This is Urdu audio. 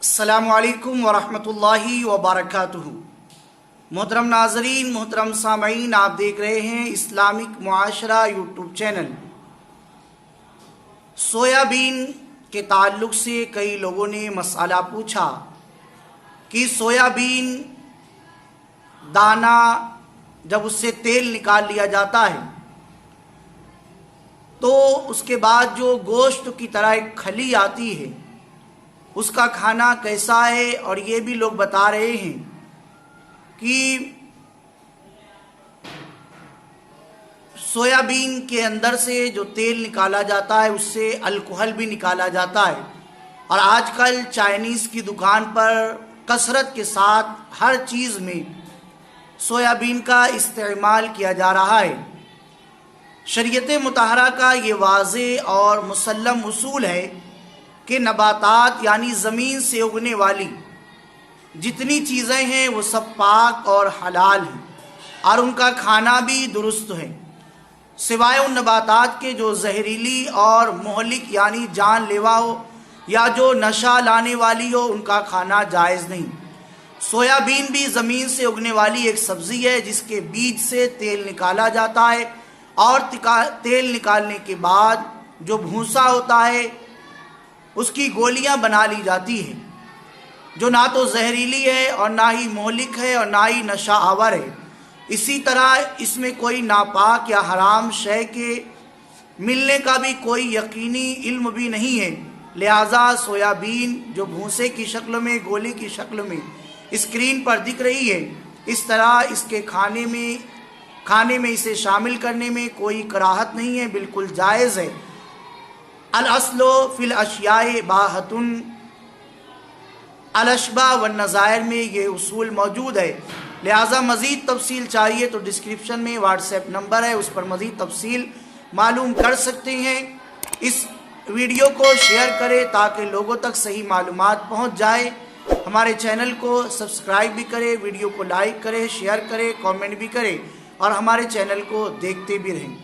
السلام علیکم ورحمۃ اللہ وبرکاتہ۔ محترم ناظرین، محترم سامعین، آپ دیکھ رہے ہیں اسلامک معاشرہ یوٹیوب چینل۔ سویابین کے تعلق سے کئی لوگوں نے مسئلہ پوچھا کہ سویابین دانہ جب اس سے تیل نکال لیا جاتا ہے تو اس کے بعد جو گوشت کی طرح ایک کھلی آتی ہے اس کا کھانا کیسا ہے، اور یہ بھی لوگ بتا رہے ہیں کہ سویابین کے اندر سے جو تیل نکالا جاتا ہے اس سے الکحل بھی نکالا جاتا ہے، اور آج کل چائنیز کی دکان پر کثرت کے ساتھ ہر چیز میں سویابین کا استعمال کیا جا رہا ہے۔ شریعت مطہرہ کا یہ واضح اور مسلم اصول ہے کہ نباتات یعنی زمین سے اگنے والی جتنی چیزیں ہیں وہ سب پاک اور حلال ہیں، اور ان کا کھانا بھی درست ہے، سوائے ان نباتات کے جو زہریلی اور مہلک یعنی جان لیوا ہو یا جو نشہ لانے والی ہو، ان کا کھانا جائز نہیں۔ سویابین بھی زمین سے اگنے والی ایک سبزی ہے جس کے بیج سے تیل نکالا جاتا ہے، اور تیل نکالنے کے بعد جو بھوسا ہوتا ہے اس کی گولیاں بنا لی جاتی ہیں، جو نہ تو زہریلی ہے اور نہ ہی مہلک ہے اور نہ ہی نشہ آور ہے۔ اسی طرح اس میں کوئی ناپاک یا حرام شے کے ملنے کا بھی کوئی یقینی علم بھی نہیں ہے، لہٰذا سویابین جو بھوسے کی شکل میں، گولی کی شکل میں اسکرین پر دکھ رہی ہے، اس طرح اس کے کھانے میں اسے شامل کرنے میں کوئی کراہت نہیں ہے، بالکل جائز ہے۔ الاصل فی الاشیاء باحۃ، الاشباہ والنظائر میں یہ اصول موجود ہے، لہٰذا مزید تفصیل چاہیے تو ڈسکرپشن میں واٹس ایپ نمبر ہے، اس پر مزید تفصیل معلوم کر سکتے ہیں۔ اس ویڈیو کو شیئر کریں تاکہ لوگوں تک صحیح معلومات پہنچ جائے۔ ہمارے چینل کو سبسکرائب بھی کریں، ویڈیو کو لائک کریں، شیئر کریں، کامنٹ بھی کریں، اور ہمارے چینل کو دیکھتے بھی رہیں۔